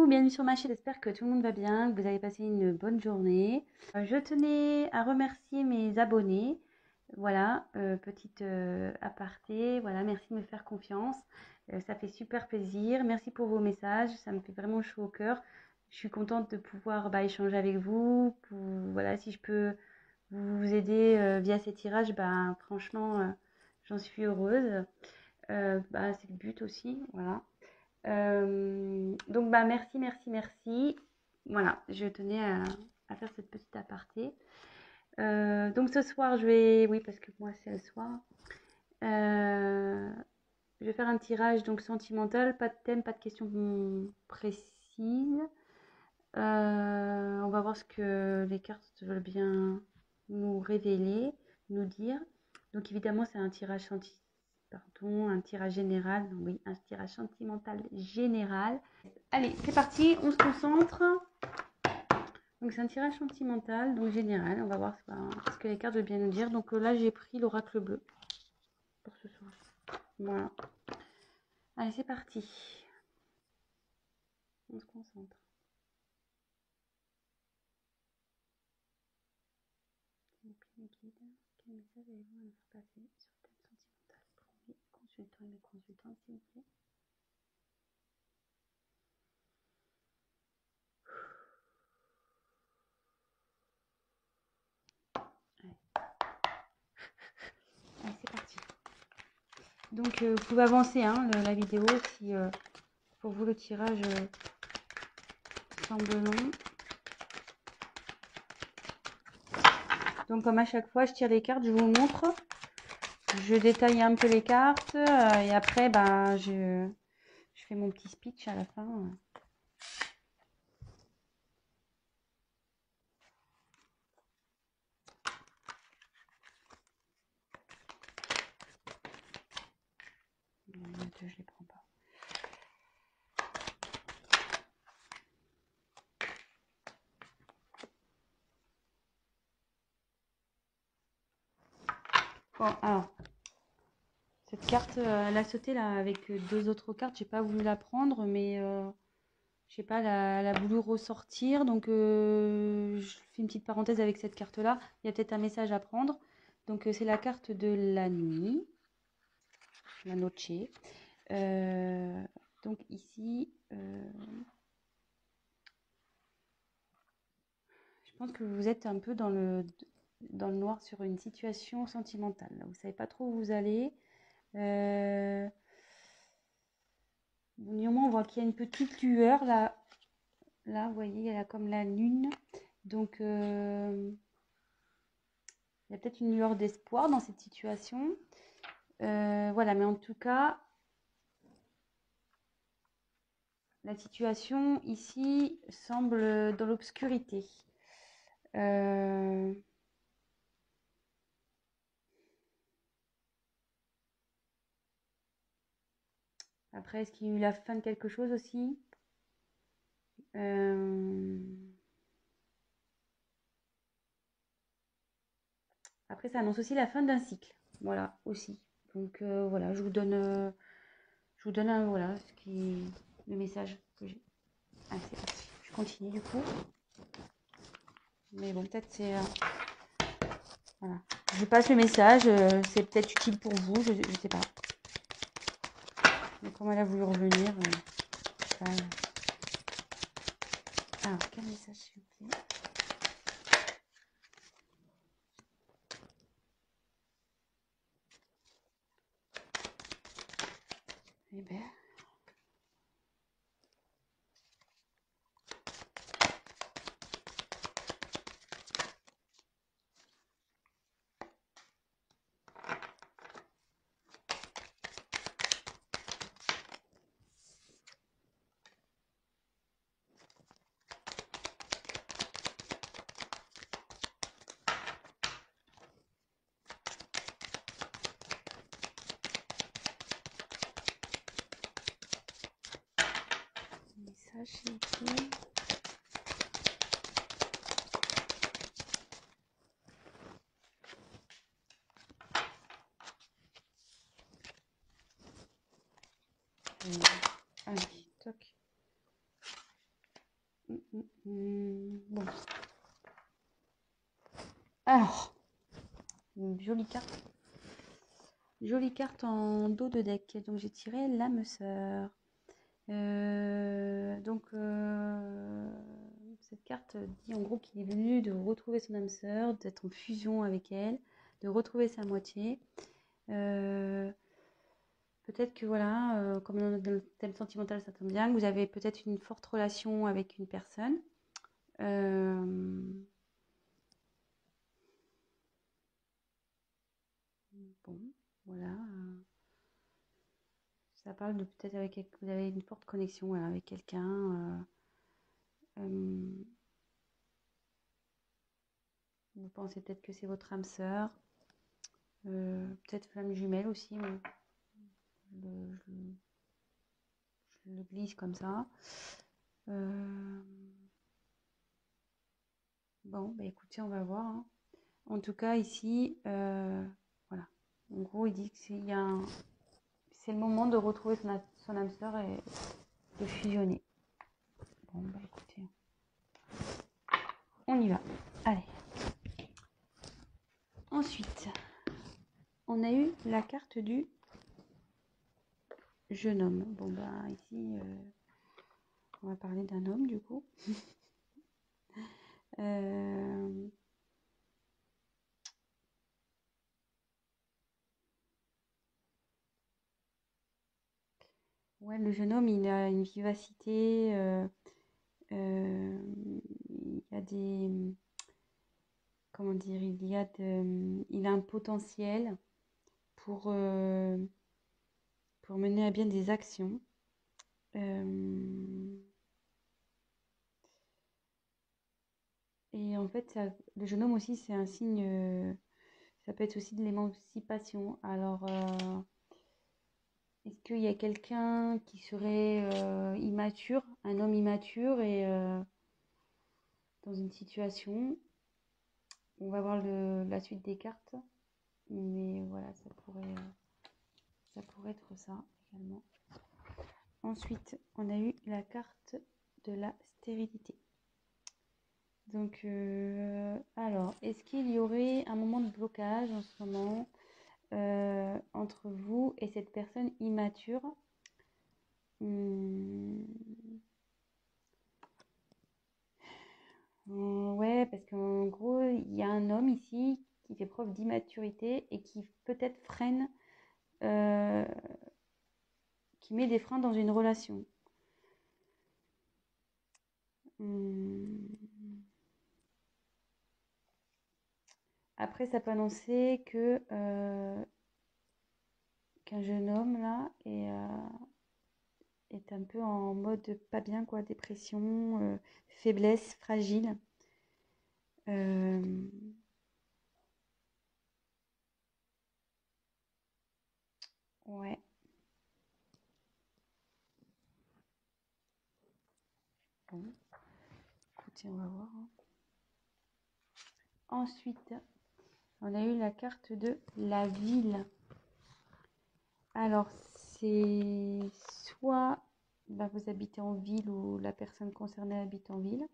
Coucou, bienvenue sur ma chaîne, j'espère que tout le monde va bien, que vous avez passé une bonne journée. Je tenais à remercier mes abonnés, voilà, petite aparté, voilà, merci de me faire confiance, ça fait super plaisir, merci pour vos messages, ça me fait vraiment chaud au cœur. Je suis contente de pouvoir échanger avec vous, voilà, si je peux vous aider via ces tirages, franchement, j'en suis heureuse. C'est le but aussi, voilà. Donc merci, merci, merci. Voilà, je tenais à faire cette petite aparté. Donc ce soir, oui, parce que moi c'est le soir, je vais faire un tirage donc sentimental, pas de thème, pas de questions précises. On va voir ce que les cartes veulent bien nous révéler, nous dire. Donc évidemment, c'est un tirage un tirage général. Oui, un tirage sentimental général. Allez, c'est parti, on se concentre. Donc c'est un tirage sentimental, donc général. On va voir ce que les cartes veulent bien nous dire. Donc là, j'ai pris l'oracle bleu pour ce soir. Voilà. Allez, c'est parti. On se concentre. Quel message allez-vous nous faire passer sur le thème sentimental pour les consultants et les consultantes, s'il vous plaît? Allez, c'est parti. Donc, vous pouvez avancer la vidéo si pour vous le tirage semble long. Donc, comme à chaque fois, je tire les cartes, je vous montre. Je détaille un peu les cartes et après, je fais mon petit speech à la fin. Je les prends pas. Bon, alors, cette carte, elle a sauté là avec deux autres cartes. J'ai pas voulu la prendre, mais je sais pas, elle a voulu ressortir. Donc, je fais une petite parenthèse avec cette carte-là. Il y a peut-être un message à prendre. Donc, c'est la carte de la nuit, la noche. Donc, ici, je pense que vous êtes un peu dans le noir sur une situation sentimentale. Là. Vous savez pas trop où vous allez. Néanmoins, on voit qu'il y a une petite lueur là. Là, vous voyez, elle a comme la lune. Donc, il y a peut-être une lueur d'espoir dans cette situation. Voilà, mais en tout cas, la situation ici semble dans l'obscurité. Après, est-ce qu'il y a eu la fin de quelque chose aussi? Après, ça annonce aussi la fin d'un cycle. Voilà, aussi. Donc, voilà, je vous donne voilà, le message que j'ai. Ah, c'est parti. Je continue du coup. Mais bon, peut-être c'est... voilà. Je passe le message. C'est peut-être utile pour vous, je sais pas. Mais comme elle a voulu revenir... Alors, quel message s'il vous plaît? Eh bien... message s'il vous plaît. Allez, toc. Bon. Alors, une jolie carte. Jolie carte en dos de deck. Donc j'ai tiré l'âme sœur. Cette carte dit en gros qu'il est venu de retrouver son âme sœur, d'être en fusion avec elle, de retrouver sa moitié. Peut-être que voilà, comme dans le thème sentimental, ça tombe bien, que vous avez peut-être une forte relation avec une personne. Bon, voilà. Ça parle de peut-être avec vous avez une forte connexion voilà, avec quelqu'un. Vous pensez peut-être que c'est votre âme sœur. Peut-être flamme jumelle aussi. Je le glisse comme ça. Bon, bah écoutez, on va voir. Hein. En tout cas, ici, voilà. En gros, il dit que c'est le moment de retrouver son âme sœur et de fusionner. Bon, bah écoutez, on y va. Allez. Ensuite, on a eu la carte du jeune homme. Bon, bah ici, on va parler d'un homme du coup. Ouais, le jeune homme, il a une vivacité. Il y a des. Comment dire, il a un potentiel pour mener à bien des actions. Et en fait, le jeune homme aussi, c'est un signe, ça peut être aussi de l'émancipation. Alors, est-ce qu'il y a quelqu'un qui serait immature, un homme immature et dans une situation, on va voir la suite des cartes, mais voilà, ça pourrait être ça également. Ensuite, on a eu la carte de la stérilité. Donc, alors, est-ce qu'il y aurait un moment de blocage en ce moment entre vous et cette personne immature? Ouais, parce qu'en gros, il y a un homme ici qui fait preuve d'immaturité et qui peut-être freine, qui met des freins dans une relation. Après, ça peut annoncer qu'un jeune homme là est un peu en mode pas bien, quoi, dépression, faiblesse, fragile. Ouais. Bon. Écoutez, on va voir. Hein. Ensuite, on a eu la carte de la ville. Alors, c'est soit bah, vous habitez en ville ou la personne concernée habite en ville.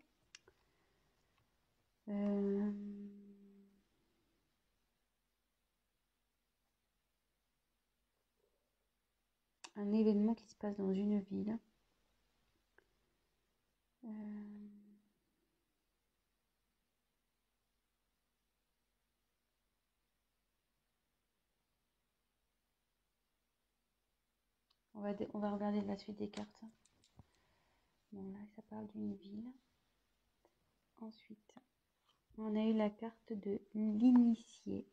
Un événement qui se passe dans une ville. On va regarder la suite des cartes. Bon, là, ça parle d'une ville. Ensuite, on a eu la carte de l'initié.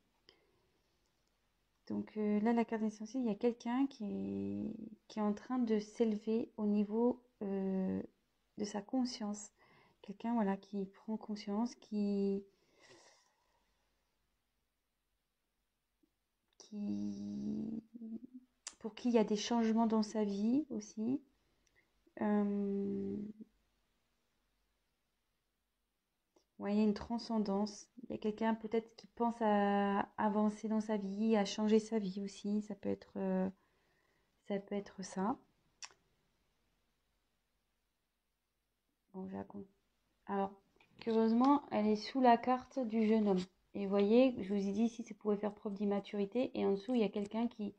Donc là, la carte essentielle, il y a quelqu'un qui est en train de s'élever au niveau de sa conscience. Quelqu'un voilà, qui prend conscience, pour qui il y a des changements dans sa vie aussi. Ouais, il y a une transcendance. Il y a quelqu'un peut-être qui pense à avancer dans sa vie, à changer sa vie aussi. Ça peut être ça. Bon, Alors, curieusement, elle est sous la carte du jeune homme. Et vous voyez, je vous ai dit ici, ça pouvait faire preuve d'immaturité. Et en dessous, il y a quelqu'un qui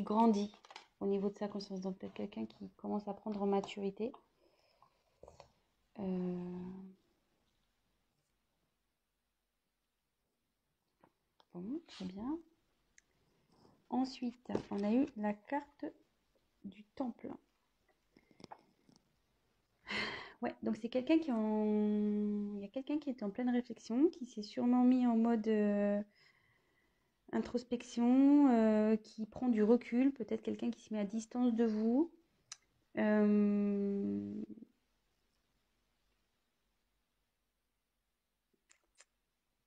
grandit au niveau de sa conscience. Donc, peut-être quelqu'un qui commence à prendre en maturité. Bon, très bien. Ensuite, on a eu la carte du temple. Ouais, donc c'est quelqu'un qui il y a quelqu'un qui est en pleine réflexion, qui s'est sûrement mis en mode introspection, qui prend du recul, peut-être quelqu'un qui se met à distance de vous.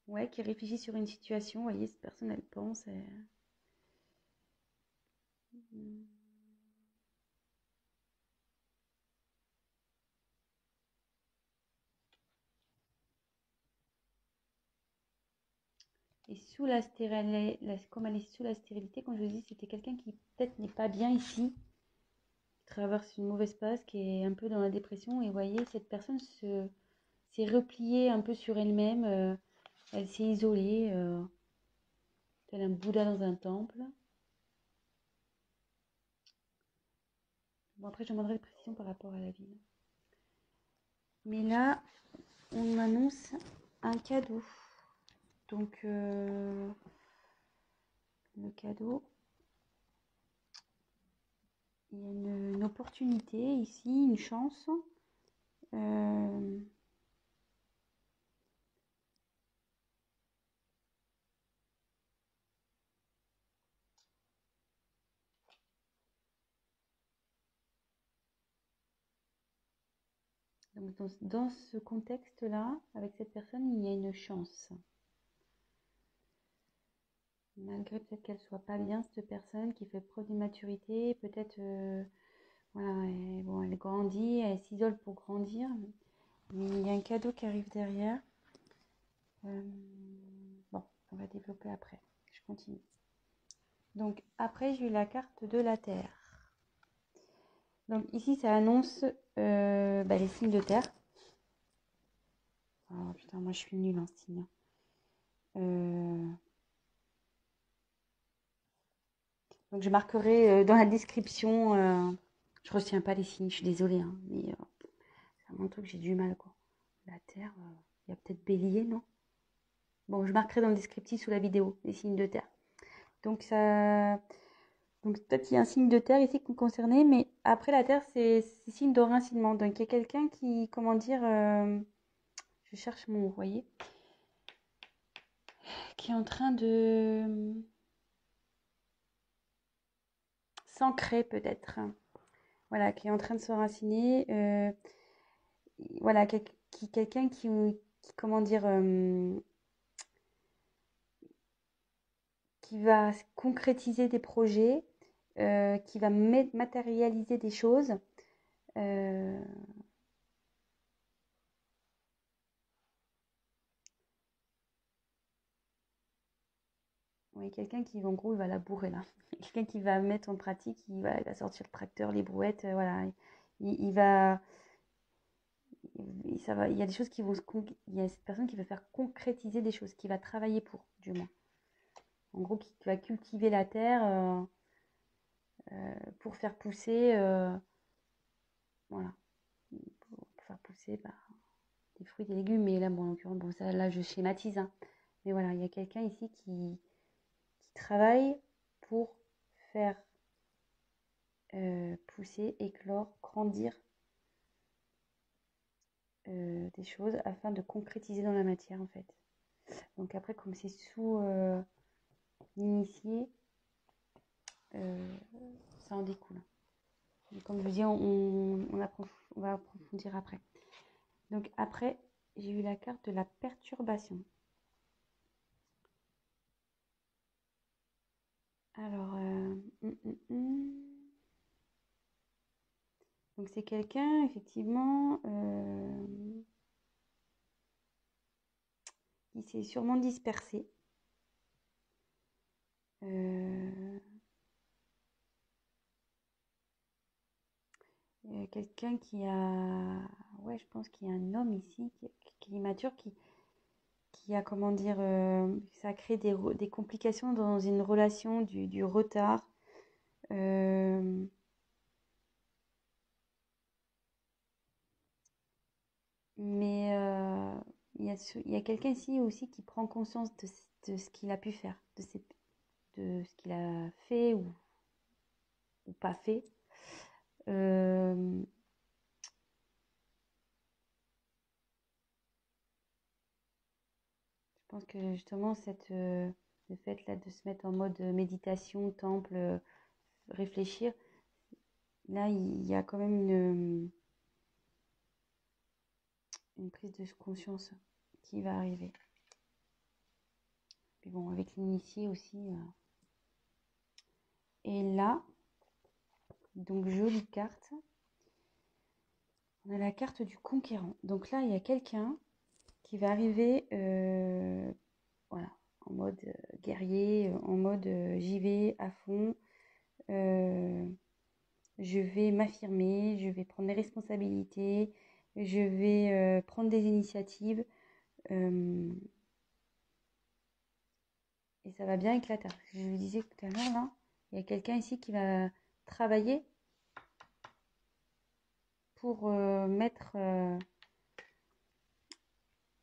Ouais, qui réfléchit sur une situation. Vous voyez, cette personne, elle pense. Et sous la stérilité, comme elle est sous la stérilité, comme je vous dis, c'était quelqu'un qui peut-être n'est pas bien ici, qui traverse une mauvaise passe, qui est un peu dans la dépression. Et vous voyez, cette personne s'est repliée un peu sur elle-même. Elle s'est isolée, tel un Bouddha dans un temple. Bon, après, je demanderai des précisions par rapport à la ville. Mais là, on m'annonce un cadeau. Donc, le cadeau, il y a une opportunité ici, une chance. Donc, dans ce contexte-là, avec cette personne, il y a une chance. Malgré peut-être qu'elle soit pas bien, cette personne qui fait preuve d'immaturité, peut-être, voilà, elle grandit, elle s'isole pour grandir. Mais il y a un cadeau qui arrive derrière. Bon, on va développer après. Je continue. Donc après, j'ai eu la carte de la Terre. Donc ici, ça annonce les signes de terre. Oh putain, moi je suis nulle en signe. Donc je marquerai dans la description. Je retiens pas les signes, je suis désolée, hein, mais c'est un truc que j'ai du mal quoi. La Terre, il y a peut-être Bélier, non? Bon, je marquerai dans le descriptif sous la vidéo les signes de terre. Donc ça, donc peut-être qu'il y a un signe de terre ici qui est concerné, mais après la terre c'est signe d'enracinement. Donc il y a quelqu'un qui, comment dire, je cherche mon mot, vous voyez, qui est en train de s'ancrer peut-être. Voilà, qui est en train de s'enraciner. Voilà, quelqu'un qui, comment dire, qui va concrétiser des projets, qui va matérialiser des choses. Oui, quelqu'un qui, en gros, il va la bourrer là. Quelqu'un qui va mettre en pratique, il va sortir le tracteur, les brouettes, voilà. Il va, ça va, il y a des choses qui vont il y a cette personne qui va faire concrétiser des choses, qui va travailler pour, du moins. En gros, qui va cultiver la terre pour faire pousser, voilà, pour faire pousser des fruits, des légumes. Mais là, bon, en l'occurrence, bon, ça, là, je schématise, hein. Mais voilà, il y a quelqu'un ici qui travaille pour faire pousser, éclore, grandir des choses afin de concrétiser dans la matière en fait. Donc après, comme c'est sous l'initié, ça en découle. Et comme je vous dis, on va approfondir après. Donc après, j'ai eu la carte de la perturbation. Alors, donc c'est quelqu'un effectivement qui s'est sûrement dispersé. quelqu'un qui a... Ouais, je pense qu'il y a un homme ici qui est immature, qui a, comment dire, ça crée des complications dans une relation, du retard. Euh, mais il y a quelqu'un ici aussi qui prend conscience de ce qu'il a pu faire, de ce qu'il a fait ou pas fait. Euh, je pense que justement, le fait là, de se mettre en mode méditation, temple, réfléchir, là, il y a quand même une prise de conscience qui va arriver. Puis bon, avec l'initié aussi. Et là, donc jolie carte. On a la carte du conquérant. Donc là, il y a quelqu'un qui va arriver voilà, en mode guerrier, en mode j'y vais à fond, je vais m'affirmer, je vais prendre des responsabilités, je vais prendre des initiatives et ça va bien éclater. Je vous disais tout à l'heure, là, il y a quelqu'un ici qui va travailler pour mettre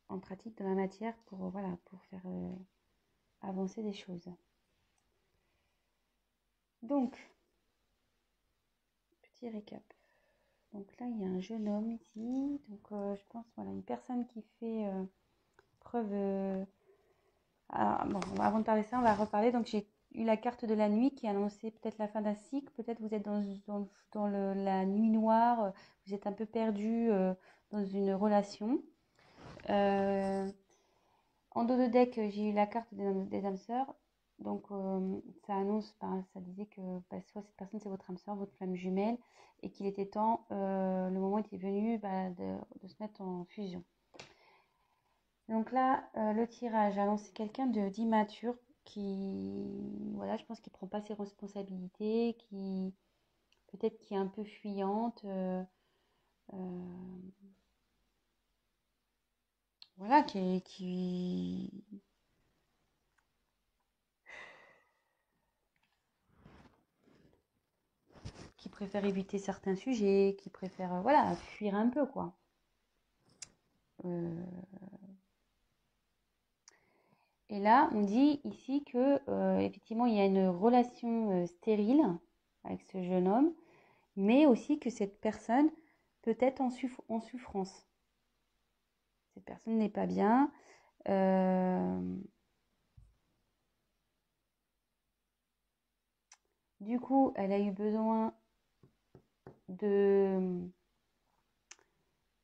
en pratique de la matière pour, voilà, pour faire avancer des choses. Donc, petit récap. Donc là, il y a un jeune homme ici. Donc, je pense, voilà, une personne qui fait preuve... bon, avant de parler de ça, on va reparler. Donc, j'ai eu la carte de la nuit qui annonçait peut-être la fin d'un cycle. Peut-être vous êtes dans la nuit noire. Vous êtes un peu perdu dans une relation. En dos de deck, j'ai eu la carte des âmes sœurs. Donc, ça annonce, ça disait que soit cette personne, c'est votre âme sœur, votre flamme jumelle, et qu'il était temps, le moment était venu de se mettre en fusion. Donc là, le tirage annonce quelqu'un d'immature voilà, je pense qu'il ne prend pas ses responsabilités, peut-être qui est un peu fuyante, voilà, qui préfère éviter certains sujets, qui préfère, voilà, fuir un peu, quoi. Et là, on dit ici que effectivement, il y a une relation stérile avec ce jeune homme, mais aussi que cette personne peut être en souffrance. Cette personne n'est pas bien. Du coup, elle a eu besoin de,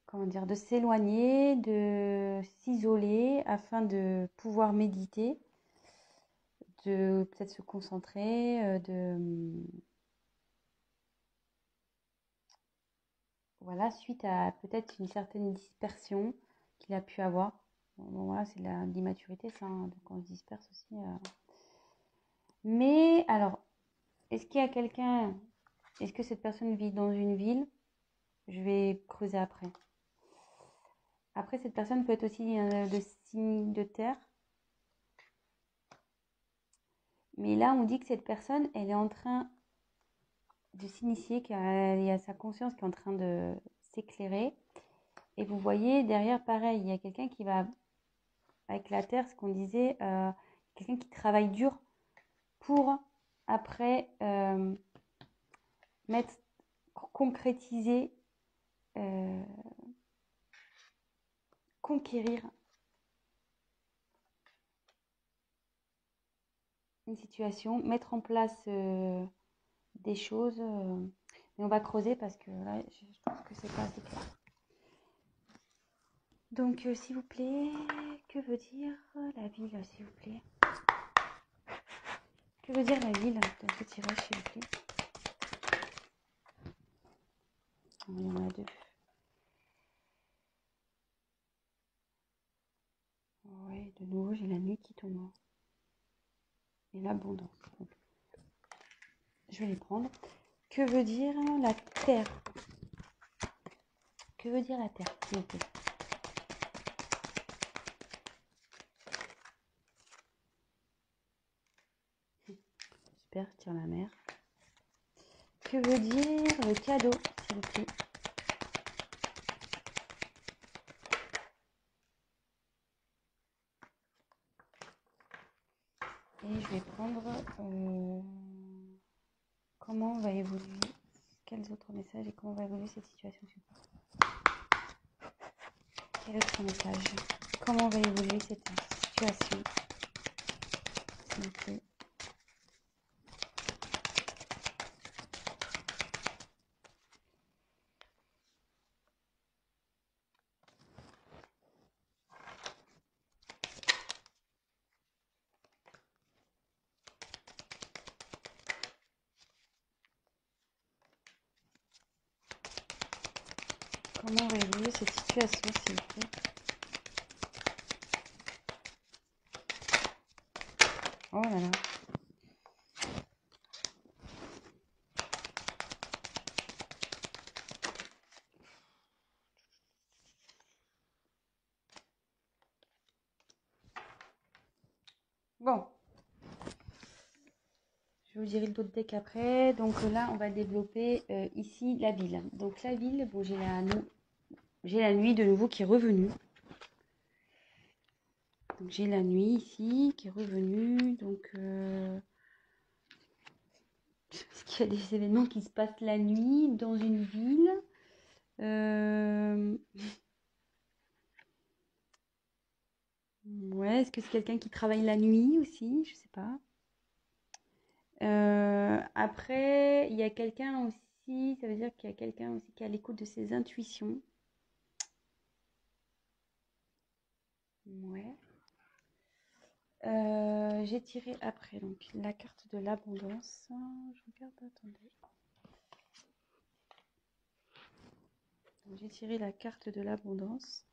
comment dire, de s'éloigner, de s'isoler afin de pouvoir méditer, de peut-être se concentrer, voilà, suite à peut-être une certaine dispersion qu'il a pu avoir. Bon, voilà, c'est de l'immaturité, ça, hein, donc on se disperse aussi. Mais alors, est-ce qu'il y a quelqu'un, est-ce que cette personne vit dans une ville? Je vais creuser après. Après, cette personne peut être aussi de signe de terre. Mais là, on dit que cette personne, elle est en train de s'initier, qu'il y a sa conscience qui est en train de s'éclairer. Et vous voyez, derrière, pareil, il y a quelqu'un qui va, avec la terre, ce qu'on disait, quelqu'un qui travaille dur pour, après, concrétiser, conquérir une situation, mettre en place des choses. Mais on va creuser parce que là, je pense que c'est pas assez clair. Donc, s'il vous plaît, que veut dire la ville, s'il vous plaît? Que veut dire la ville dans ce tirage, s'il vous plaît? Il y en a deux. Ouais, de nouveau, j'ai la nuit qui tombe. Et l'abondance. Je vais les prendre. Que veut dire la terre? que veut dire la Terre, s'il vous plaît? Super, tire la mer. Que veut dire le cadeau, s'il vous plaît? Et je vais prendre comment va évoluer, quels autres messages et comment va évoluer cette situation. Quel autre message? Comment va évoluer cette situation, s'il vous plaît? Comment va évoluer cette situation, s'il vous plaît? Oh là là. Bon, je vous dirai le d'autres deck après. Donc là, on va développer ici la ville. Donc la ville, bon, j'ai la nuit de nouveau qui est revenue. Donc j'ai la nuit ici qui est revenue. Donc est-ce qu'il y a des événements qui se passent la nuit dans une ville? Ouais, est-ce que c'est quelqu'un qui travaille la nuit aussi? Je sais pas. Après, il y a quelqu'un aussi, ça veut dire qu'il y a quelqu'un aussi qui est à l'écoute de ses intuitions. Ouais. J'ai tiré après donc la carte de l'abondance. Je regarde, attendez. J'ai tiré la carte de l'abondance.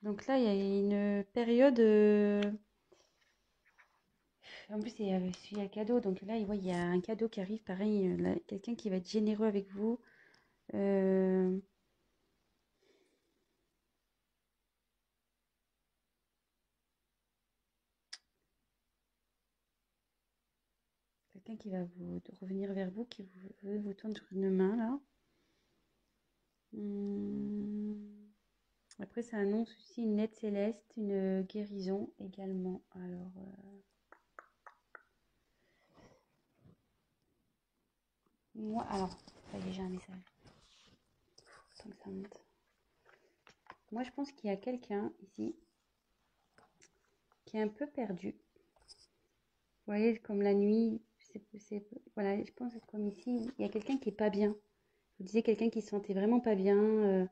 Donc là, il y a une période. En plus, il y a cadeau. Donc là, il y a un cadeau qui arrive. Pareil, quelqu'un qui va être généreux avec vous. Quelqu'un qui va vous revenir vers vous, qui veut vous tendre une main là. Après, ça annonce aussi une aide céleste, une guérison également. Alors, moi, alors, ça y est, j'ai un message. Tant que ça monte. Moi, je pense qu'il y a quelqu'un ici qui est un peu perdu. Vous voyez, comme la nuit, voilà, je pense que comme ici, il y a quelqu'un qui est pas bien. Vous disiez quelqu'un qui se sentait vraiment pas bien,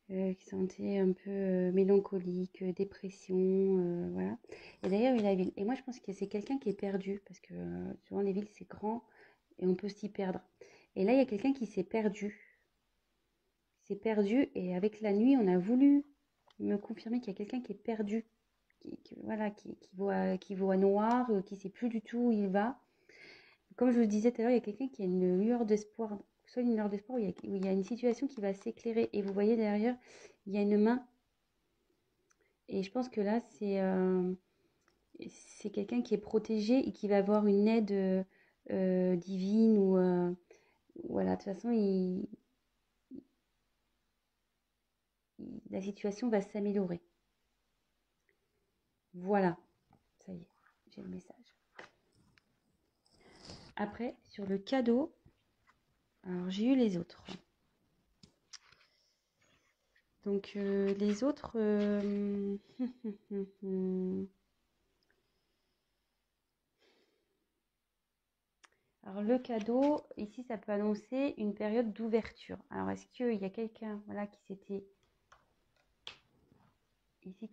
qui se sentait un peu mélancolique, dépression, voilà. Et d'ailleurs, il a la ville. Et moi, je pense que c'est quelqu'un qui est perdu, parce que souvent les villes, c'est grand et on peut s'y perdre. Et là, il y a quelqu'un qui s'est perdu. Il s'est perdu et avec la nuit, on a voulu me confirmer qu'il y a quelqu'un qui est perdu, voilà, qui voit noir, qui ne sait plus du tout où il va. Comme je vous le disais tout à l'heure, il y a quelqu'un qui a une lueur d'espoir, soit une lueur d'espoir où il y a une situation qui va s'éclairer. Et vous voyez derrière, il y a une main. Et je pense que là, c'est quelqu'un qui est protégé et qui va avoir une aide divine ou voilà. De toute façon, la situation va s'améliorer. Voilà, ça y est, j'ai le message. Après, sur le cadeau, alors j'ai eu les autres. Donc les autres... Alors le cadeau, ici, ça peut annoncer une période d'ouverture. Alors est-ce qu'il y a quelqu'un voilà, qui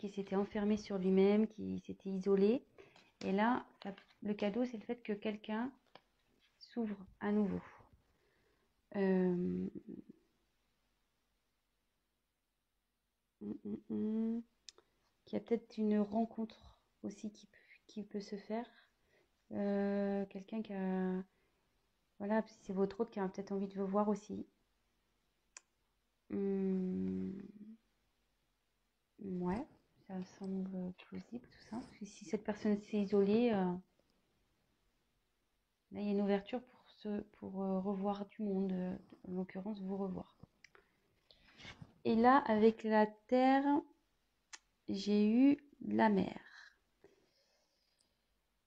s'était enfermé sur lui-même, qui s'était isolé? Et là, le cadeau, c'est le fait que quelqu'un s'ouvre à nouveau. Qu'il y a peut-être une rencontre aussi qui peut se faire. Quelqu'un qui a... Voilà, c'est votre autre qui a peut-être envie de vous voir aussi. Hum, ouais, ça semble plausible tout ça. Parce que si cette personne s'est isolée, là il y a une ouverture pour revoir du monde, en l'occurrence vous revoir. Et là, avec la terre, j'ai eu la mer.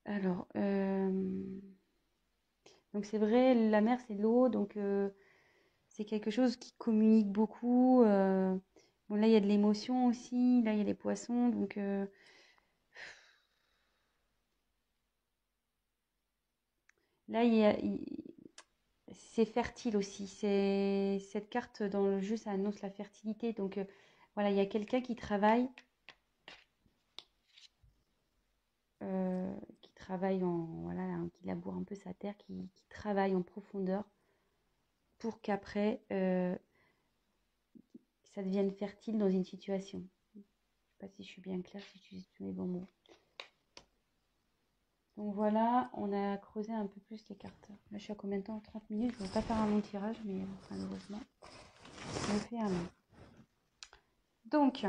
Alors, donc c'est vrai, la mer c'est l'eau, donc c'est quelque chose qui communique beaucoup. Bon, là il y a de l'émotion aussi, là il y a les poissons, donc là c'est fertile aussi. C'est cette carte dans le jeu, ça annonce la fertilité. Donc voilà, il y a quelqu'un qui travaille voilà, hein, qui laboure un peu sa terre, qui travaille en profondeur pour qu'après ça devienne fertile dans une situation. Je ne sais pas si je suis bien claire, si j'utilise tous les bons mots. Donc voilà, on a creusé un peu plus les cartes. Là, je suis à combien de temps? 30 minutes. Je ne vais pas faire un long tirage, mais malheureusement, je me fais un long. Donc,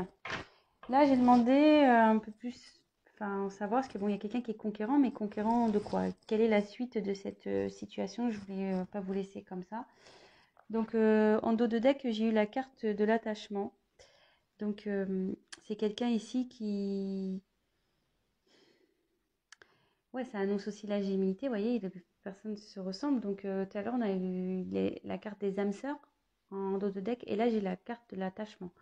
là, j'ai demandé un peu plus, enfin, savoir, parce que bon, il y a quelqu'un qui est conquérant, mais conquérant de quoi? Quelle est la suite de cette situation? Je voulais pas vous laisser comme ça. Donc, en dos de deck, j'ai eu la carte de l'attachement. Donc, c'est quelqu'un ici qui... Ouais, ça annonce aussi la gémilité. Vous voyez, les personnes se ressemblent. Donc, tout à l'heure, on a eu la carte des âmes sœurs en dos de deck. Et là, j'ai la carte de l'attachement.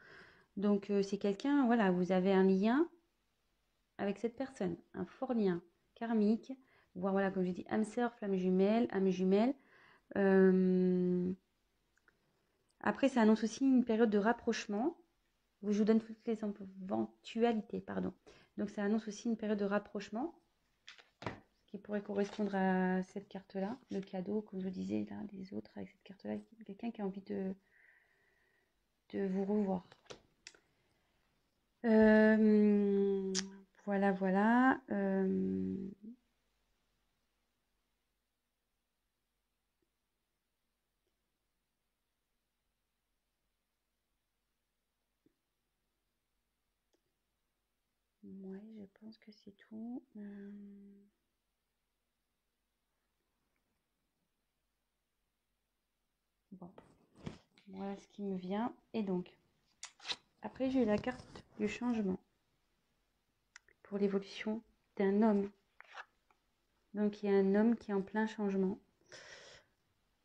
Donc, c'est quelqu'un, voilà, vous avez un lien avec cette personne, un fort lien karmique, voire voilà, comme je dis, âme sœur, flamme jumelle, âme jumelle. Après, ça annonce aussi une période de rapprochement. Je vous donne toutes les éventualités, pardon. Donc, ça annonce aussi une période de rapprochement qui pourrait correspondre à cette carte-là, le cadeau, comme je disais, là, des autres avec cette carte-là, quelqu'un qui a envie de vous revoir. Voilà, voilà. Ouais, je pense que c'est tout. Bon, voilà ce qui me vient. Et donc, après, j'ai eu la carte du changement pour l'évolution d'un homme. Donc, il y a un homme qui est en plein changement.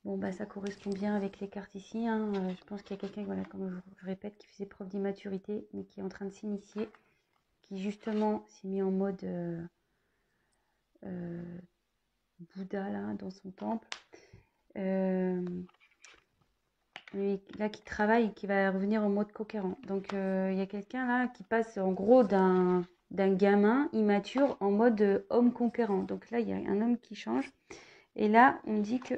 Bon, bah, ça correspond bien avec les cartes ici, hein. Je pense qu'il y a quelqu'un, voilà, comme je répète, qui faisait preuve d'immaturité, mais qui est en train de s'initier, qui justement s'est mis en mode Bouddha, là, dans son temple. Et là, qui travaille, qui va revenir en mode conquérant. Donc, il y a quelqu'un là qui passe en gros d'un gamin immature en mode homme conquérant. Donc là, il y a un homme qui change. Et là, on dit qu'il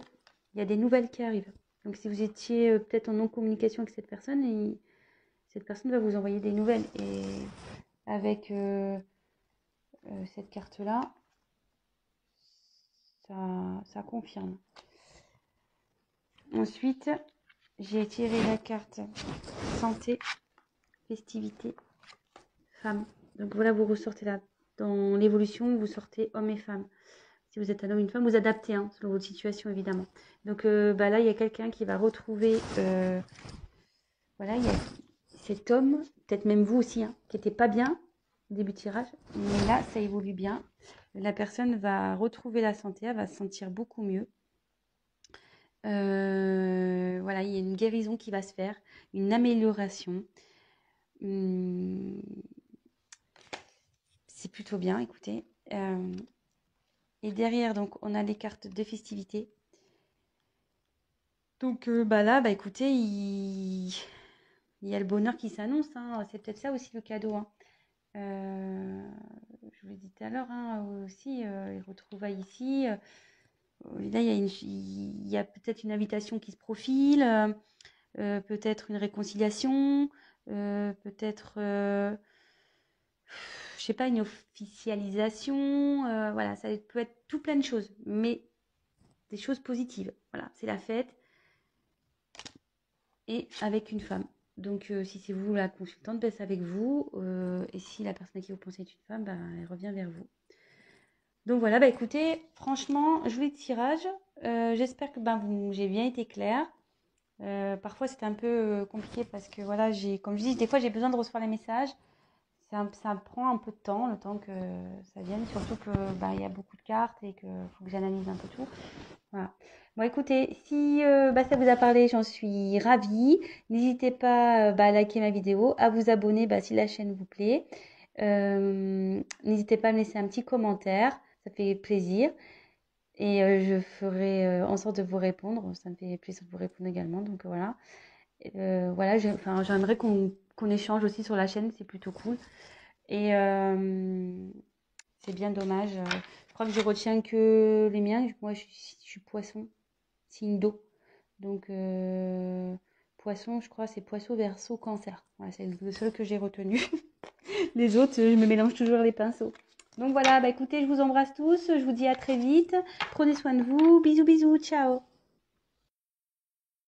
y a des nouvelles qui arrivent. Donc, si vous étiez peut-être en non-communication avec cette personne, cette personne va vous envoyer des nouvelles. Et avec cette carte-là, ça confirme. Ensuite, j'ai tiré la carte santé, festivité, femme. Donc voilà, vous ressortez là. Dans l'évolution, vous sortez homme et femme. Si vous êtes un homme et une femme, vous adaptez hein, selon votre situation évidemment. Donc bah là, il y a quelqu'un qui va retrouver... voilà, il y a cet homme, peut-être même vous aussi, hein, qui n'était pas bien au début de tirage. Mais là, ça évolue bien. La personne va retrouver la santé, elle va se sentir beaucoup mieux. Voilà, il y a une guérison qui va se faire, une amélioration. C'est plutôt bien, écoutez. Et derrière, donc, on a les cartes de festivité. Donc, bah là, bah écoutez, il y a le bonheur qui s'annonce. Hein. C'est peut-être ça aussi le cadeau. Hein. Je vous l'ai dit tout à l'heure hein, aussi, les retrouvailles ici. Là, il y a peut-être une invitation qui se profile, peut-être une réconciliation, peut-être, je sais pas, une officialisation. Voilà, ça peut être tout plein de choses, mais des choses positives. Voilà, c'est la fête et avec une femme. Donc, si c'est vous la consultante, ben, c'est avec vous. Et si la personne à qui vous pensez est une femme, ben, elle revient vers vous. Donc voilà, bah écoutez, franchement, joli tirage. J'espère que ben, j'ai bien été claire. Parfois, c'est un peu compliqué parce que voilà, comme je dis, des fois, j'ai besoin de recevoir les messages. Ça prend un peu de temps, le temps que ça vienne, surtout que bah, il y a beaucoup de cartes et qu'il faut que j'analyse un peu tout. Voilà. Bon, écoutez, si bah, ça vous a parlé, j'en suis ravie. N'hésitez pas bah, à liker ma vidéo, à vous abonner bah, si la chaîne vous plaît. N'hésitez pas à me laisser un petit commentaire, ça fait plaisir. Et je ferai en sorte de vous répondre. Ça me fait plaisir de vous répondre également. Donc voilà. Voilà, enfin, j'aimerais qu'on échange aussi sur la chaîne, c'est plutôt cool. Et c'est bien dommage. Je crois que je retiens que les miens. Moi, je suis poisson, signe d'eau. Donc, poisson, je crois, c'est poisson, verseau, cancer. Voilà, c'est le seul que j'ai retenu. Les autres, je me mélange toujours les pinceaux. Donc voilà, bah écoutez, je vous embrasse tous. Je vous dis à très vite. Prenez soin de vous. Bisous, bisous. Ciao.